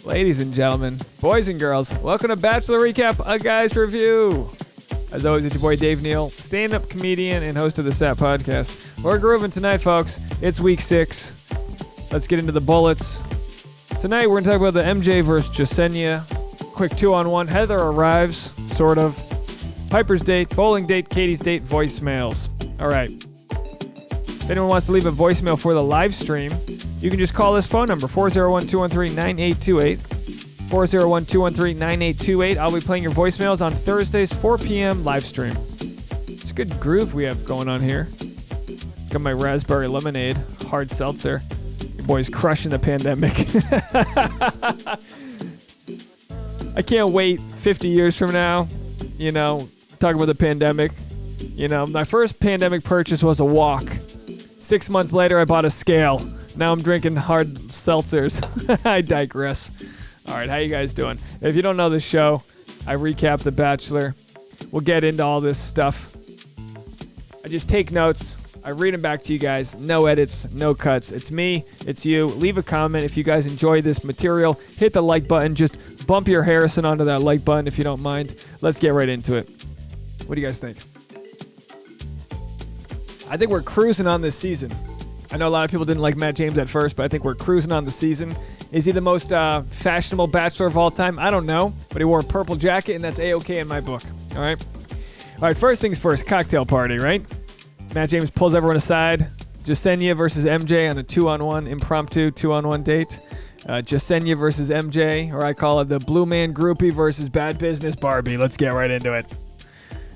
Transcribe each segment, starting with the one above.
Ladies and gentlemen, boys and girls, welcome to Bachelor Recap, a guy's review. As always, it's your boy Dave Neal, stand-up comedian and host of the SAT podcast. We're grooving tonight, folks. It's week 6. Let's get into the bullets. Tonight, we're going to talk about the MJ versus Jasenia. Quick 2-on-1. Heather arrives, sort of. Piper's date, bowling date, Katie's date, voicemails. All right. If anyone wants to leave a voicemail for the live stream, you can just call this phone number, 401-213-9828. 401-213-9828. I'll be playing your voicemails on Thursdays, 4 p.m. live stream. It's a good groove we have going on here. Got my raspberry lemonade, hard seltzer. Your boy's crushing the pandemic. I can't wait 50 years from now, talk about the pandemic. My first pandemic purchase was a walk. 6 months later, I bought a scale. Now I'm drinking hard seltzers. I digress. All right, how you guys doing? If you don't know this show, I recap The Bachelor. We'll get into all this stuff. I just take notes. I read them back to you guys. No edits, no cuts. It's me, it's you. Leave a comment if you guys enjoy this material. Hit the like button. Just bump your Harrison onto that like button if you don't mind. Let's get right into it. What do you guys think? I think we're cruising on this season. I know a lot of people didn't like Matt James at first, but I think we're cruising on the season. Is he the most fashionable bachelor of all time? I don't know, but he wore a purple jacket, and that's A-okay in my book. All right? All right, first things first, cocktail party, right? Matt James pulls everyone aside. Jasenia versus MJ on a 2-on-1, impromptu 2-on-1 date. Jasenia versus MJ, or I call it the Blue Man Groupie versus Bad Business Barbie. Let's get right into it.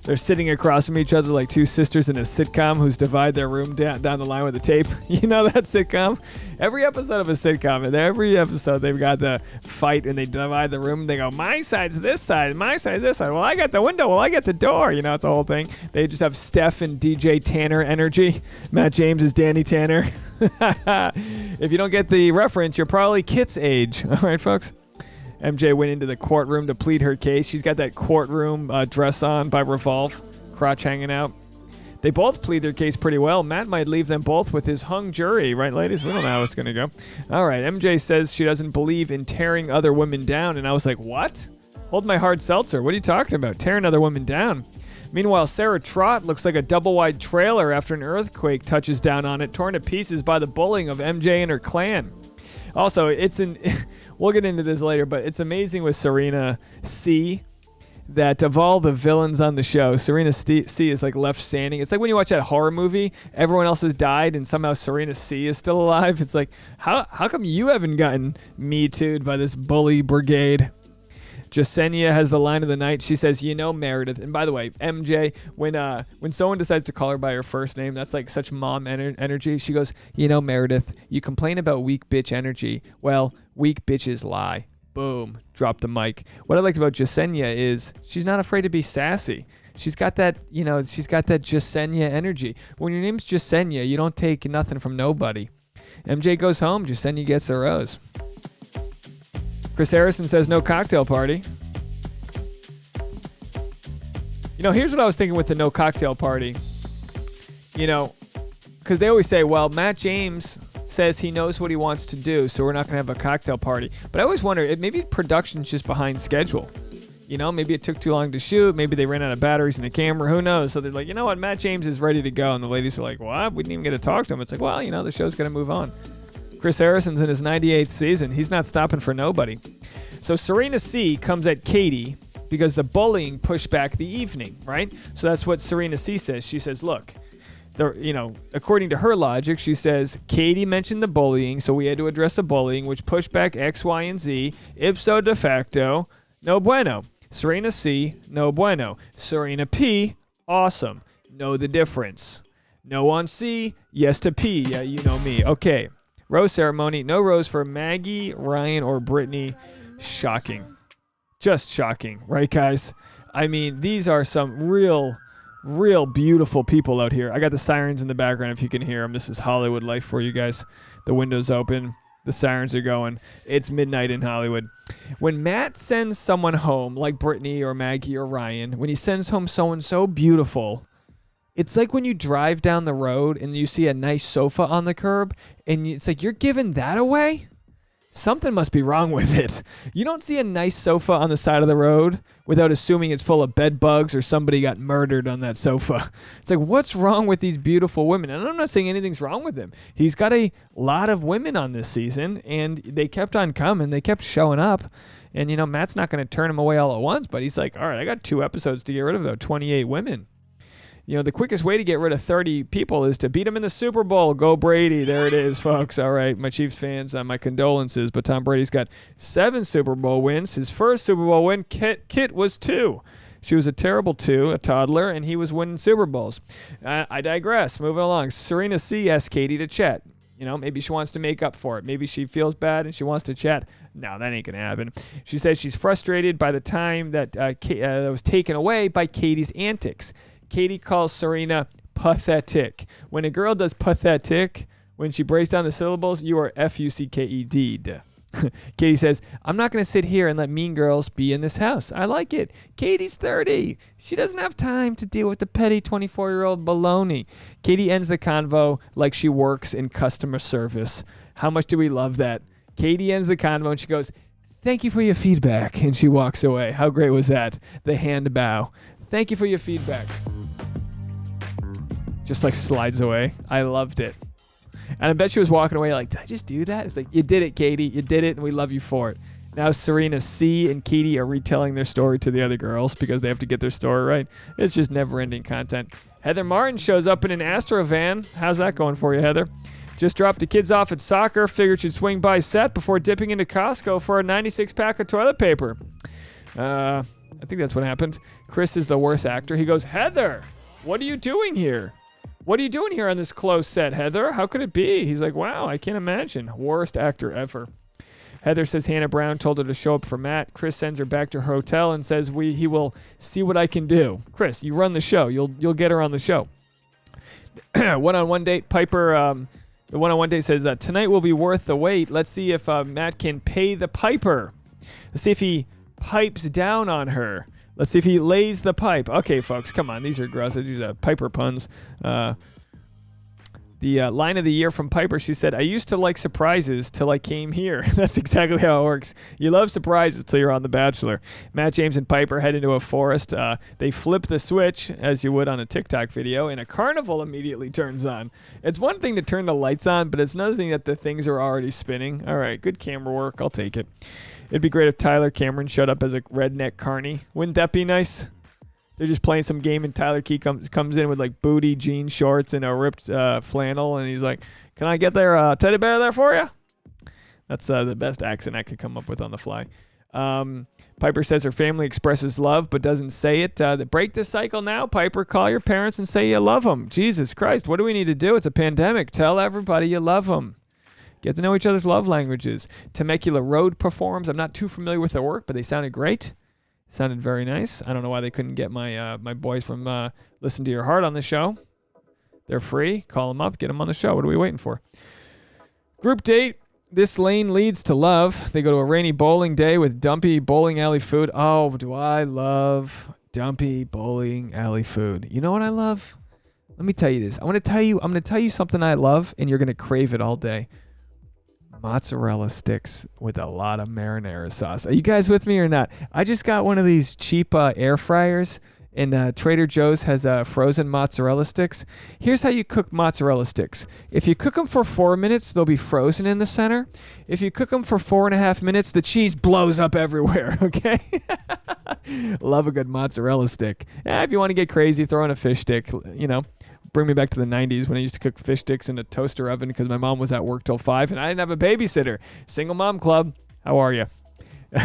They're sitting across from each other like two sisters in a sitcom who's divide their room down the line with a tape. You know that sitcom? Every episode of a sitcom, and every episode they've got the fight and they divide the room. They go, my side's this side, my side's this side. Well, I got the window. Well, I got the door. It's a whole thing. They just have Steph and DJ Tanner energy. Matt James is Danny Tanner. If you don't get the reference, you're probably Kit's age. All right, folks? MJ went into the courtroom to plead her case. She's got that courtroom dress on by Revolve, crotch hanging out. They both plead their case pretty well. Matt might leave them both with his hung jury, right, ladies? We don't know how it's going to go. All right, MJ says she doesn't believe in tearing other women down, and I was like, what? Hold my hard seltzer. What are you talking about? Tearing other women down? Meanwhile, Sarah Trott looks like a double-wide trailer after an earthquake touches down on it, torn to pieces by the bullying of MJ and her clan. Also, we'll get into this later, but it's amazing with Serena C that of all the villains on the show, Serena C is like left standing. It's like when you watch that horror movie, everyone else has died and somehow Serena C is still alive. It's like, how come you haven't gotten Me Too'd by this bully brigade? Jasenia has the line of the night. She says, Meredith. And by the way, MJ, when someone decides to call her by her first name, that's like such mom energy. She goes, Meredith, you complain about weak bitch energy. Well, weak bitches lie. Boom. Drop the mic. What I liked about Jasenia is she's not afraid to be sassy. She's got that, Jasenia energy. When your name's Jasenia, you don't take nothing from nobody. MJ goes home. Jasenia gets the rose. Chris Harrison says no cocktail party. Here's what I was thinking with the no cocktail party. Because they always say, well, Matt James says he knows what he wants to do, so we're not going to have a cocktail party. But I always wonder, maybe production's just behind schedule. Maybe it took too long to shoot. Maybe they ran out of batteries in the camera. Who knows? So they're like, what? Matt James is ready to go. And the ladies are like, what? We didn't even get to talk to him. It's like, well, the show's going to move on. Chris Harrison's in his 98th season. He's not stopping for nobody. So Serena C comes at Katie because the bullying pushed back the evening, right? So that's what Serena C says. She says, look, according to her logic, she says, Katie mentioned the bullying, so we had to address the bullying, which pushed back X, Y, and Z. Ipso de facto, no bueno. Serena C, no bueno. Serena P, awesome. Know the difference. No on C, yes to P. Yeah, you know me. Okay. Rose ceremony, no rose for Maggie, Ryan, or Brittany. Shocking. Just shocking, right, guys? I mean, these are some real beautiful people out here. I got the sirens in the background if you can hear them. This is Hollywood life for you guys. The window's open. The sirens are going. It's midnight in Hollywood. When Matt sends someone home, like Brittany or Maggie or Ryan, when he sends home someone so beautiful, It's like when you drive down the road and you see a nice sofa on the curb and it's like, you're giving that away? Something must be wrong with it. You don't see a nice sofa on the side of the road without assuming it's full of bed bugs or somebody got murdered on that sofa. It's like, what's wrong with these beautiful women? And I'm not saying anything's wrong with him. He's got a lot of women on this season, and they kept on coming. They kept showing up. And, Matt's not going to turn him away all at once, but he's like, all right, I got 2 episodes to get rid of, though, 28 women. The quickest way to get rid of 30 people is to beat them in the Super Bowl. Go Brady. There it is, folks. All right, my Chiefs fans, my condolences. But Tom Brady's got 7 Super Bowl wins. His first Super Bowl win, Kit was 2. She was a terrible 2, a toddler, and he was winning Super Bowls. I digress. Moving along. Serena C asked Katie to chat. Maybe she wants to make up for it. Maybe she feels bad and she wants to chat. No, that ain't going to happen. She says she's frustrated by the time that was taken away by Katie's antics. Katie calls Serena pathetic. When a girl does pathetic, when she breaks down the syllables, you are F-U-C-K-E-D. Katie says, I'm not going to sit here and let mean girls be in this house. I like it. Katie's 30. She doesn't have time to deal with the petty 24-year-old baloney. Katie ends the convo like she works in customer service. How much do we love that? Katie ends the convo and she goes, thank you for your feedback. And she walks away. How great was that? The hand bow. Thank you for your feedback. Just like slides away. I loved it. And I bet she was walking away like, did I just do that? It's like, you did it, Katie. You did it, and we love you for it. Now Serena C and Katie are retelling their story to the other girls because they have to get their story right. It's just never-ending content. Heather Martin shows up in an Astro van. How's that going for you, Heather? Just dropped the kids off at soccer. Figured she'd swing by set before dipping into Costco for a 96-pack of toilet paper. I think that's what happened. Chris is the worst actor. He goes, Heather, what are you doing here? What are you doing here on this close set, Heather? How could it be? He's like, wow, I can't imagine. Worst actor ever. Heather says Hannah Brown told her to show up for Matt. Chris sends her back to her hotel and says he will see what I can do. Chris, you run the show. You'll get her on the show. One-on-one date. Piper, the one-on-one date says, tonight will be worth the wait. Let's see if Matt can pay the piper. Let's see if he pipes down on her. Let's see if he lays the pipe. Okay, folks, come on. These are gross. These are Piper puns. The line of the year from Piper, she said, I used to like surprises till I came here. That's exactly how it works. You love surprises till you're on The Bachelor. Matt, James, and Piper head into a forest. They flip the switch, as you would on a TikTok video, and a carnival immediately turns on. It's one thing to turn the lights on, but it's another thing that the things are already spinning. All right, good camera work. I'll take it. It'd be great if Tyler Cameron showed up as a redneck carny. Wouldn't that be nice? They're just playing some game, and Tyler Key comes in with like booty, jean shorts, and a ripped flannel, and he's like, can I get their teddy bear there for you? That's the best accent I could come up with on the fly. Piper says her family expresses love but doesn't say it. Break the cycle now, Piper. Call your parents and say you love them. Jesus Christ, what do we need to do? It's a pandemic. Tell everybody you love them. Get to know each other's love languages. Temecula Road performs. I'm not too familiar with their work, but they sounded great. Sounded very nice. I don't know why they couldn't get my boys from Listen to Your Heart on the show. They're free. Call them up. Get them on the show. What are we waiting for? Group date. This lane leads to love. They go to a rainy bowling day with dumpy bowling alley food. Oh, do I love dumpy bowling alley food. You know what I love? Let me tell you this. I'm going to tell you something I love, and you're going to crave it all day. Mozzarella sticks with a lot of marinara sauce. Are you guys with me or not? I just got one of these cheap air fryers, and Trader Joe's has frozen mozzarella sticks. Here's how you cook mozzarella sticks. If you cook them for 4 minutes, they'll be frozen in the center. If you cook them for 4.5 minutes, the cheese blows up everywhere, okay? Love a good mozzarella stick. If you want to get crazy, throw in a fish stick, Bring me back to the 90s when I used to cook fish sticks in a toaster oven because my mom was at work till 5 and I didn't have a babysitter. Single mom club. How are you?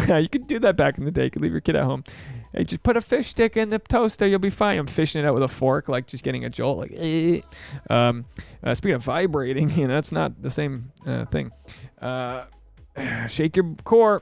You could do that back in the day. You could leave your kid at home. Hey, just put a fish stick in the toaster. You'll be fine. I'm fishing it out with a fork, like just getting a jolt. Like, speaking of vibrating, that's not the same thing. Shake your core.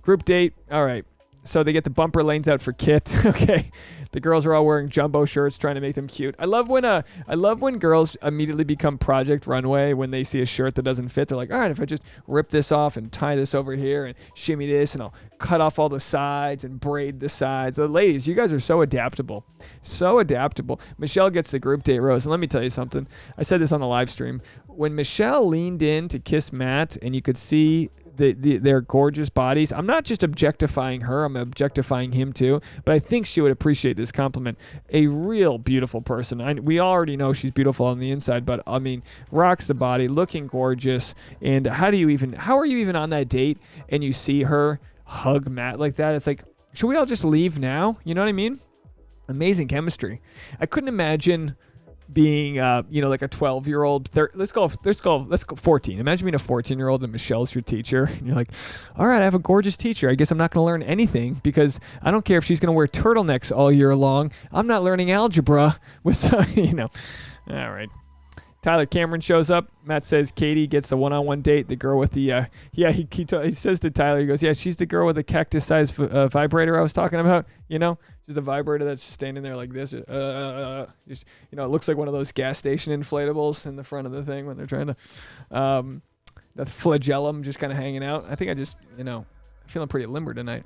Group date. All right. So they get the bumper lanes out for Kit. Okay. The girls are all wearing jumbo shirts trying to make them cute. I love when girls immediately become Project Runway when they see a shirt that doesn't fit. They're like, all right, if I just rip this off and tie this over here and shimmy this and I'll cut off all the sides and braid the sides. Ladies, you guys are so adaptable. So adaptable. Michelle gets the group date rose. And let me tell you something. I said this on the live stream. When Michelle leaned in to kiss Matt and you could see their gorgeous bodies. I'm not just objectifying her, I'm objectifying him too, but I think she would appreciate this compliment. A real beautiful person. We already know she's beautiful on the inside, but I mean, rocks the body, looking gorgeous. And how are you even on that date and you see her hug Matt like that? It's like, should we all just leave now? You know what I mean? Amazing chemistry. I couldn't imagine being like a 12-year-old, let's go 14. Imagine being a 14-year-old and Michelle's your teacher and you're like, all right, I have a gorgeous teacher. I guess I'm not going to learn anything because I don't care if she's going to wear turtlenecks all year long. I'm not learning algebra with all right. Tyler Cameron shows up. Matt says Katie gets the one-on-one date. The girl with the he says to Tyler, he goes, yeah, she's the girl with the cactus-sized vibrator I was talking about. She's a vibrator that's just standing there like this. It looks like one of those gas station inflatables in the front of the thing when they're trying to. That's flagellum just kind of hanging out. I think I just, feeling pretty limber tonight.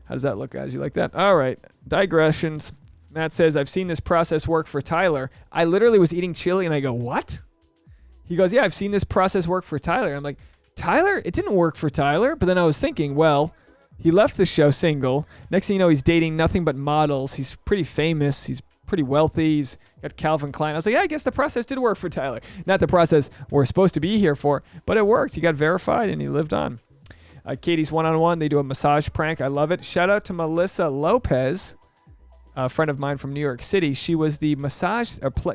How does that look, guys? You like that? All right. Digressions. Matt says, I've seen this process work for Tyler. I literally was eating chili and I go, what? He goes, yeah, I've seen this process work for Tyler. I'm like, Tyler? It didn't work for Tyler. But then I was thinking, well, he left the show single. Next thing you know, he's dating nothing but models. He's pretty famous. He's pretty wealthy. He's got Calvin Klein. I was like, yeah, I guess the process did work for Tyler. Not the process we're supposed to be here for, but it worked. He got verified and he lived on. Katie's one-on-one. They do a massage prank. I love it. Shout out to Melissa Lopez, a friend of mine from New York City. She was the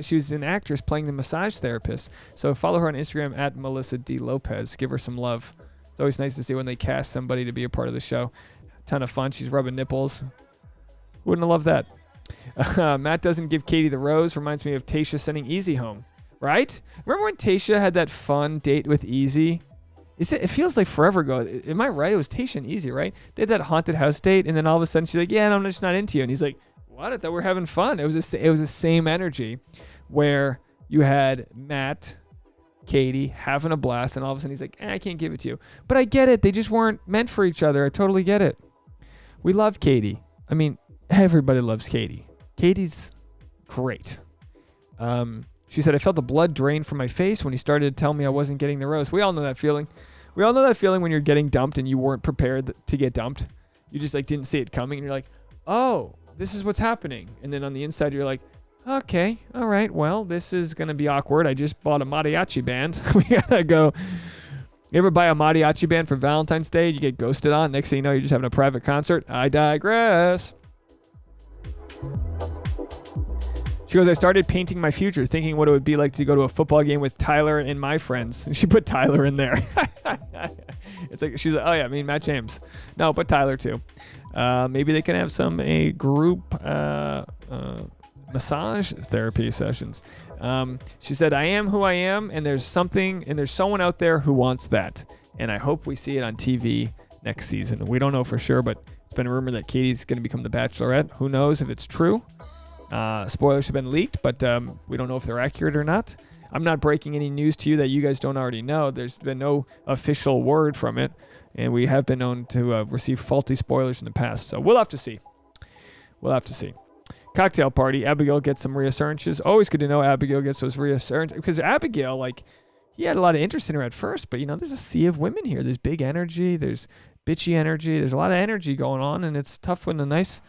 she was an actress playing the massage therapist. So follow her on Instagram at Melissa D. Lopez. Give her some love. It's always nice to see when they cast somebody to be a part of the show. Ton of fun. She's rubbing nipples. Wouldn't have loved that. Matt doesn't give Katie the rose. Reminds me of Tayshia sending Easy home. Right? Remember when Tayshia had that fun date with Easy? It feels like forever ago. Am I right? It was Tayshia and Easy, right? They had that haunted house date, and then all of a sudden she's like, yeah, no, I'm just not into you. And he's like, what? I thought we were having fun. It was the same energy where you had Matt, Katie having a blast, and all of a sudden he's like, I can't give it to you. But I get it. They just weren't meant for each other. I totally get it. We love Katie. I mean, everybody loves Katie. Katie's great. She said, I felt the blood drain from my face when he started to tell me I wasn't getting the rose. We all know that feeling. We all know that feeling when you're getting dumped and you weren't prepared to get dumped. You just didn't see it coming, and you're like, oh, this is what's happening. And then on the inside, you're like, okay, all right, well, this is going to be awkward. I just bought a mariachi band. We got to go. You ever buy a mariachi band for Valentine's Day? You get ghosted on. Next thing you know, you're just having a private concert. I digress. She goes, I started painting my future, thinking what it would be like to go to a football game with Tyler and my friends. And she put Tyler in there. It's like, she's like, oh yeah, I mean, Matt James. No, but Tyler too. Maybe they can have a group massage therapy sessions. She said, I am who I am, and there's someone out there who wants that. And I hope we see it on TV next season. We don't know for sure, but it's been rumored that Katie's going to become the Bachelorette. Who knows if it's true? Spoilers have been leaked, but we don't know if they're accurate or not. I'm not breaking any news to you that you guys don't already know. There's been no official word from it, and we have been known to receive faulty spoilers in the past. So we'll have to see. Cocktail party. Abigail gets some reassurances. Always good to know Abigail gets those reassurances, because Abigail, he had a lot of interest in her at first, but there's a sea of women here. There's big energy. There's bitchy energy. There's a lot of energy going on, and it's tough when a nice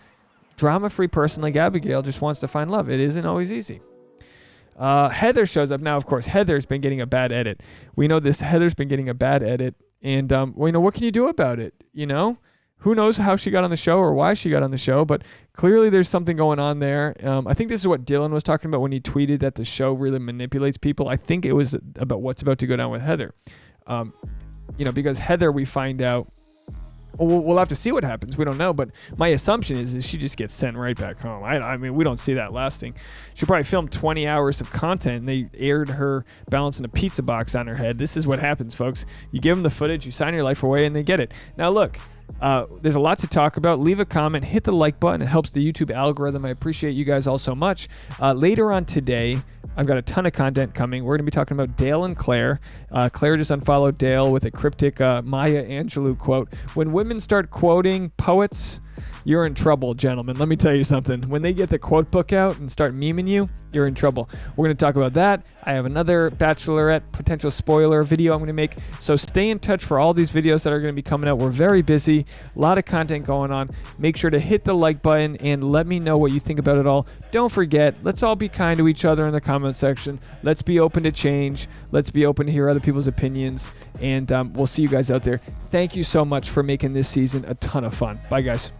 drama-free person like Abigail just wants to find love. It isn't always easy. Heather shows up. Now, of course, Heather's been getting a bad edit. We know this. Heather's been getting a bad edit. And, what can you do about it? Who knows how she got on the show or why she got on the show, but clearly there's something going on there. I think this is what Dylan was talking about when he tweeted that the show really manipulates people. I think it was about what's about to go down with Heather. Because Heather, we find out, We'll have to see what happens. We don't know, but my assumption is she just gets sent right back home. I mean, we don't see that lasting. She probably filmed 20 hours of content, and they aired her balancing a pizza box on her head. This is what happens, folks. You give them the footage, you sign your life away, and they get it. Now, look, there's a lot to talk about. Leave a comment, hit the like button. It helps the YouTube algorithm. I appreciate you guys all so much. Later on today, I've got a ton of content coming. We're going to be talking about Dale and Claire. Claire just unfollowed Dale with a cryptic Maya Angelou quote. When women start quoting poets, you're in trouble, gentlemen. Let me tell you something. When they get the quote book out and start memeing you, you're in trouble. We're going to talk about that. I have another Bachelorette potential spoiler video I'm going to make. So stay in touch for all these videos that are going to be coming out. We're very busy. A lot of content going on. Make sure to hit the like button and let me know what you think about it all. Don't forget, let's all be kind to each other in the comment section. Let's be open to change. Let's be open to hear other people's opinions. And we'll see you guys out there. Thank you so much for making this season a ton of fun. Bye, guys.